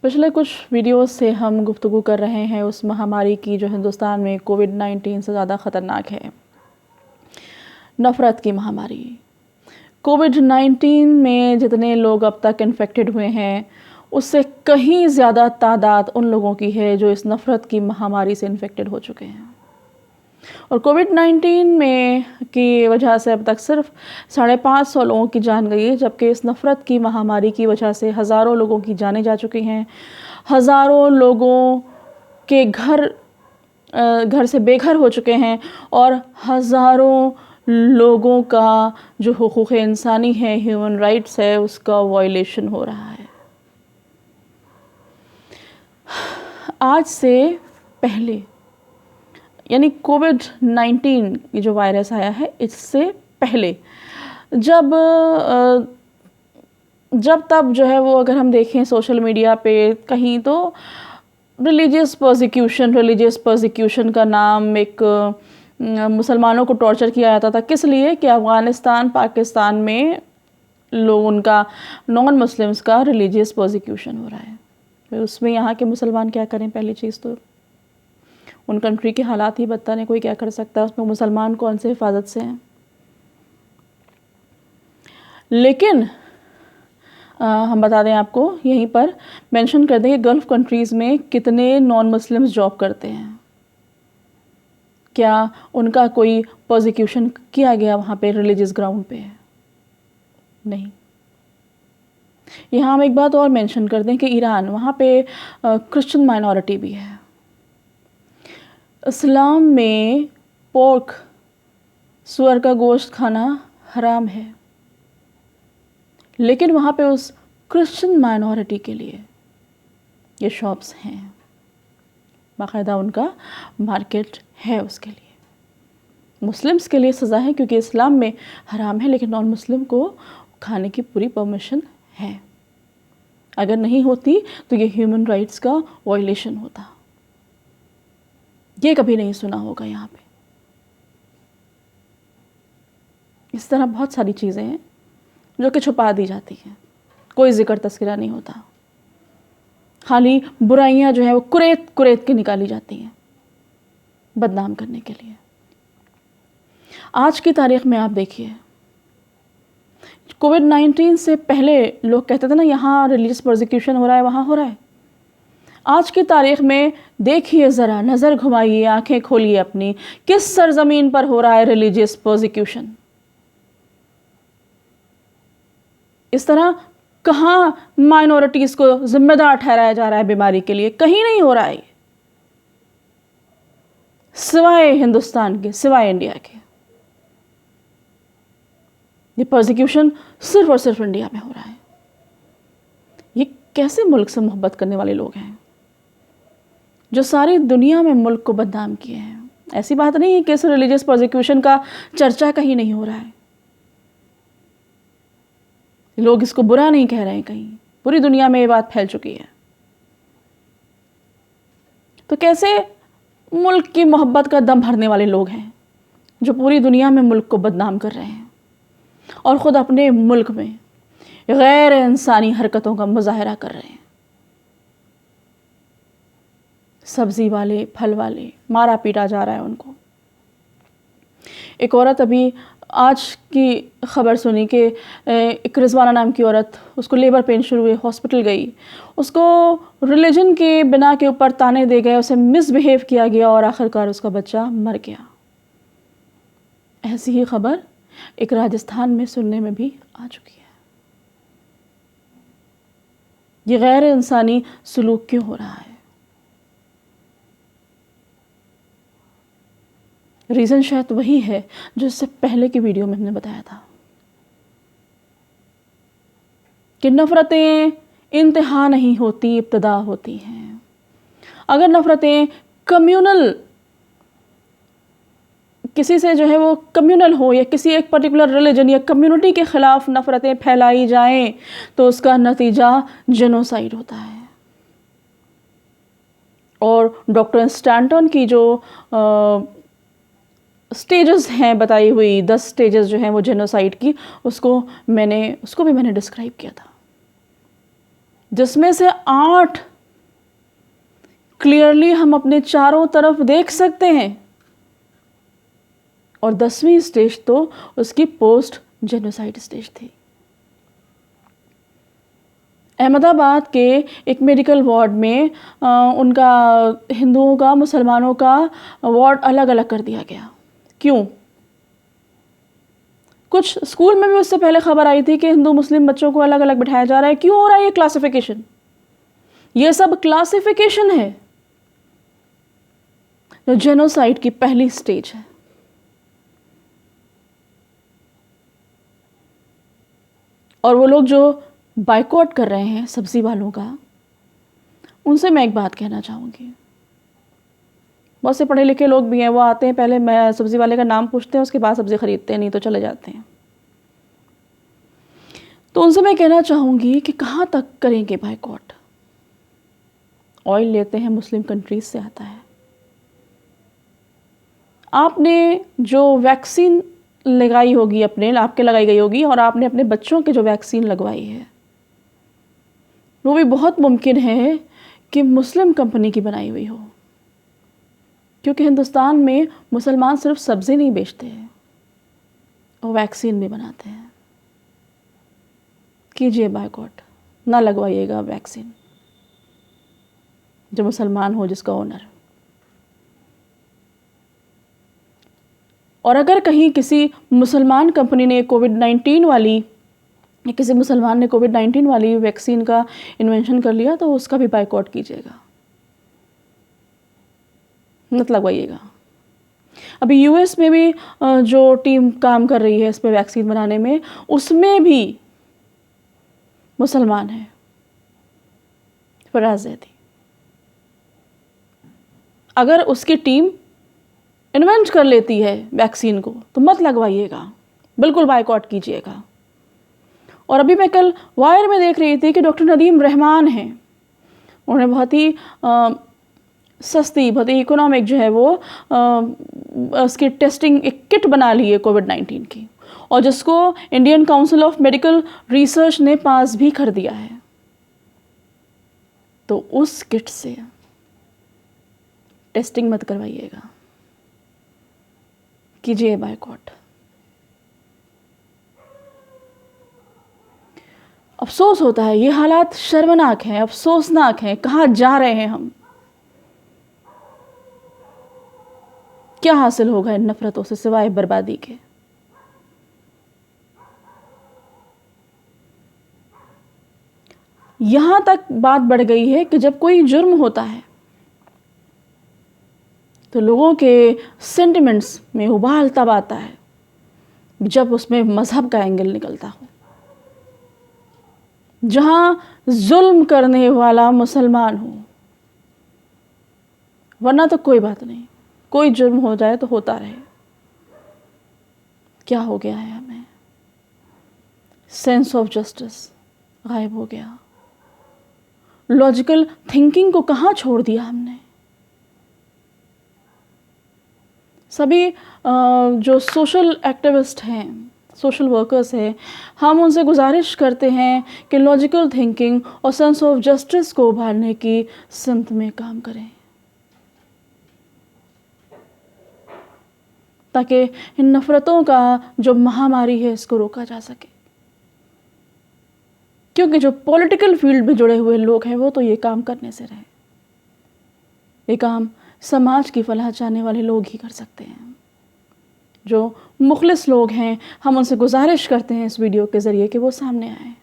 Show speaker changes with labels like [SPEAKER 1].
[SPEAKER 1] पिछले कुछ वीडियोस से हम गुफ्तगू कर रहे हैं उस महामारी की जो हिंदुस्तान में कोविड-19 से ज़्यादा ख़तरनाक है, नफ़रत की महामारी। कोविड-19 में जितने लोग अब तक इन्फेक्टेड हुए हैं, उससे कहीं ज़्यादा तादाद उन लोगों की है जो इस नफ़रत की महामारी से इन्फेक्टेड हो चुके हैं। और कोविड-19 में की वजह से अब तक सिर्फ 550 लोगों की जान गई है, जबकि इस नफ़रत की महामारी की वजह से हज़ारों लोगों की जानें जा चुकी हैं। हज़ारों लोगों के घर से बेघर हो चुके हैं और हज़ारों लोगों का जो हुकूक़ इंसानी है, ह्यूमन राइट्स है, उसका वायलेशन हो रहा है। आज से पहले यानी कोविड-19 ये जो वायरस आया है, इससे पहले जब तब जो है वो अगर हम देखें सोशल मीडिया पे कहीं तो रिलीजियस पर्सिक्यूशन का नाम एक मुसलमानों को टॉर्चर किया जाता था। किस लिए कि अफ़गानिस्तान, पाकिस्तान में लोग उनका नॉन मुस्लिम्स का रिलीजियस पर्सिक्यूशन हो रहा है। तो उसमें यहाँ के मुसलमान क्या करें? पहली चीज़ तो उन कंट्री के हालात ही बदतर हैं, कोई क्या कर सकता है, उसमें मुसलमान कौन से हिफाजत से हैं। लेकिन हम बता दें आपको, यहीं पर मेंशन कर दें कि गल्फ़ कंट्रीज़ में कितने नॉन मुस्लिम्स जॉब करते हैं। क्या उनका कोई पर्सिक्यूशन किया गया वहाँ पे रिलीजियस ग्राउंड पे? नहीं। यहाँ हम एक बात और मेंशन कर दें कि ईरान, वहाँ पे क्रिश्चियन माइनॉरिटी भी है। इस्लाम में पोर्क, सूअर का गोश्त खाना हराम है, लेकिन वहाँ पे उस क्रिश्चियन माइनॉरिटी के लिए ये शॉप्स हैं, बाकायदा उनका मार्केट है उसके लिए। मुस्लिम्स के लिए सज़ा है क्योंकि इस्लाम में हराम है, लेकिन नॉन मुस्लिम को खाने की पूरी परमिशन है। अगर नहीं होती तो ये ह्यूमन राइट्स का वायलेशन होता। ये कभी नहीं सुना होगा यहाँ पे। इस तरह बहुत सारी चीज़ें हैं जो कि छुपा दी जाती हैं, कोई जिक्र तस्करा नहीं होता। खाली बुराइयाँ जो है वो कुरेद कुरेद के निकाली जाती हैं बदनाम करने के लिए। आज की तारीख में आप देखिए, कोविड-19 से पहले लोग कहते थे ना यहाँ रिलीजियस पर्सिक्यूशन हो रहा है, वहाँ हो रहा है। आज की तारीख में देखिए, ज़रा नज़र घुमाइए, आंखें खोलिए अपनी, किस सरज़मीन पर हो रहा है रिलीजियस पर्सिक्यूशन। इस तरह कहाँ माइनॉरिटीज़ को जिम्मेदार ठहराया जा रहा है बीमारी के लिए? कहीं नहीं हो रहा है, सिवाय हिंदुस्तान के, सिवाय इंडिया के। ये पर्सिक्यूशन सिर्फ और सिर्फ इंडिया में हो रहा है। ये कैसे मुल्क से मोहब्बत करने वाले लोग हैं जो सारी दुनिया में मुल्क को बदनाम किए हैं? ऐसी बात नहीं है कि इस रिलीजियस पर्सिक्यूशन का चर्चा कहीं नहीं हो रहा है, लोग इसको बुरा नहीं कह रहे हैं, कहीं पूरी दुनिया में ये बात फैल चुकी है। तो कैसे मुल्क की मोहब्बत का दम भरने वाले लोग हैं जो पूरी दुनिया में मुल्क को बदनाम कर रहे हैं और ख़ुद अपने मुल्क में गैर इंसानी हरकतों का मुजाहरा कर रहे हैं। सब्ज़ी वाले, फल वाले, मारा पीटा जा रहा है उनको। एक औरत, अभी आज की ख़बर सुनी कि एक रिजवाना नाम की औरत, उसको लेबर पेन शुरू हुए, हॉस्पिटल गई, उसको रिलीजन के बिना के ऊपर ताने दे गए, उसे मिसबिहेव किया गया और आखिरकार उसका बच्चा मर गया। ऐसी ही ख़बर एक राजस्थान में सुनने में भी आ चुकी है। ये गैर इंसानी सलूक क्यों हो रहा है? रीज़न शायद वही है जो इससे पहले की वीडियो में हमने बताया था कि नफ़रतें इंतहा नहीं होती, इब्तिदा होती हैं। अगर नफ़रतें कम्युनल, किसी से जो है वो कम्युनल हो या किसी एक पर्टिकुलर रिलीजन या कम्युनिटी के ख़िलाफ़ नफ़रतें फैलाई जाएं तो उसका नतीजा जेनोसाइड होता है। और डॉक्टर स्टैंटन की जो स्टेजेस हैं बताई हुई, 10 स्टेजेस जो हैं वो जेनोसाइड की, उसको भी मैंने डिस्क्राइब किया था, जिसमें से 8 क्लियरली हम अपने चारों तरफ देख सकते हैं, और 10वीं स्टेज तो उसकी पोस्ट जेनोसाइड स्टेज थी। अहमदाबाद के एक मेडिकल वार्ड में उनका हिंदुओं का, मुसलमानों का वार्ड अलग अलग कर दिया गया। क्यों? कुछ स्कूल में भी उससे पहले खबर आई थी कि हिंदू मुस्लिम बच्चों को अलग अलग बिठाया जा रहा है। क्यों हो रहा है ये क्लासिफिकेशन? ये सब क्लासिफिकेशन है जो जेनोसाइड की पहली स्टेज है। और वो लोग जो बाइकआउट कर रहे हैं सब्जी वालों का, उनसे मैं एक बात कहना चाहूँगी। बहुत से पढ़े लिखे लोग भी हैं, वो आते हैं, पहले मैं सब्जी वाले का नाम पूछते हैं, उसके बाद सब्जी खरीदते हैं, नहीं तो चले जाते हैं। तो उनसे मैं कहना चाहूँगी कि कहाँ तक करेंगे बाइकआउट? ऑयल लेते हैं मुस्लिम कंट्रीज से आता है। आपने जो वैक्सीन लगाई होगी, अपने आपके लगाई गई होगी, और आपने अपने बच्चों के जो वैक्सीन लगवाई है, वो भी बहुत मुमकिन है कि मुस्लिम कंपनी की बनाई हुई हो, क्योंकि हिंदुस्तान में मुसलमान सिर्फ सब्जी नहीं बेचते हैं, वो वैक्सीन भी बनाते हैं। कीजिए बाइकआउट, ना लगवाइएगा वैक्सीन जो मुसलमान हो, जिसका ओनर। और अगर कहीं किसी मुसलमान कंपनी ने कोविड-19 वाली, या किसी मुसलमान ने कोविड-19 वाली वैक्सीन का इन्वेंशन कर लिया, तो उसका भी बाइकआउट कीजिएगा, मत लगवाइएगा। अभी यूएस में भी जो टीम काम कर रही है इस पे वैक्सीन बनाने में, उसमें भी मुसलमान है, फराज ज़ैदी। अगर उसकी टीम इन्वेंट कर लेती है वैक्सीन को, तो मत लगवाइएगा, बिल्कुल बाइकआउट कीजिएगा। और अभी मैं कल वायर में देख रही थी कि डॉक्टर नदीम रहमान हैं, उन्होंने बहुत ही सस्ती, बहुत ही इकोनॉमिक जो है वो उसकी टेस्टिंग एक किट बना ली है कोविड-19 की, और जिसको Indian council of medical research ने पास भी कर दिया है। तो उस किट से टेस्टिंग मत करवाइएगा, कीजिए बाइकआउट। अफसोस होता है, ये हालात शर्मनाक हैं, अफसोसनाक हैं। कहाँ जा रहे हैं हम? क्या हासिल होगा इन नफरतों से सिवाय बर्बादी के? यहां तक बात बढ़ गई है कि जब कोई जुर्म होता है तो लोगों के सेंटिमेंट्स में उबाल तब आता है जब उसमें मजहब का एंगल निकलता हो। जहां जुल्म करने वाला मुसलमान हो, वरना तो कोई बात नहीं, कोई जुर्म हो जाए तो होता रहे। क्या हो गया है हमें? सेंस ऑफ जस्टिस गायब हो गया। लॉजिकल थिंकिंग को कहाँ छोड़ दिया हमने? सभी जो सोशल एक्टिविस्ट हैं, सोशल वर्कर्स हैं, हम उनसे गुजारिश करते हैं कि लॉजिकल थिंकिंग और सेंस ऑफ जस्टिस को उभारने की सिमत में काम करें, ताकि इन नफ़रतों का जो महामारी है इसको रोका जा सके। क्योंकि जो पॉलिटिकल फील्ड में जुड़े हुए लोग हैं वो तो ये काम करने से रहे। ये काम समाज की फलाह चाहने वाले लोग ही कर सकते हैं। जो मुखलिस लोग हैं, हम उनसे गुजारिश करते हैं इस वीडियो के ज़रिए कि वो सामने आएँ।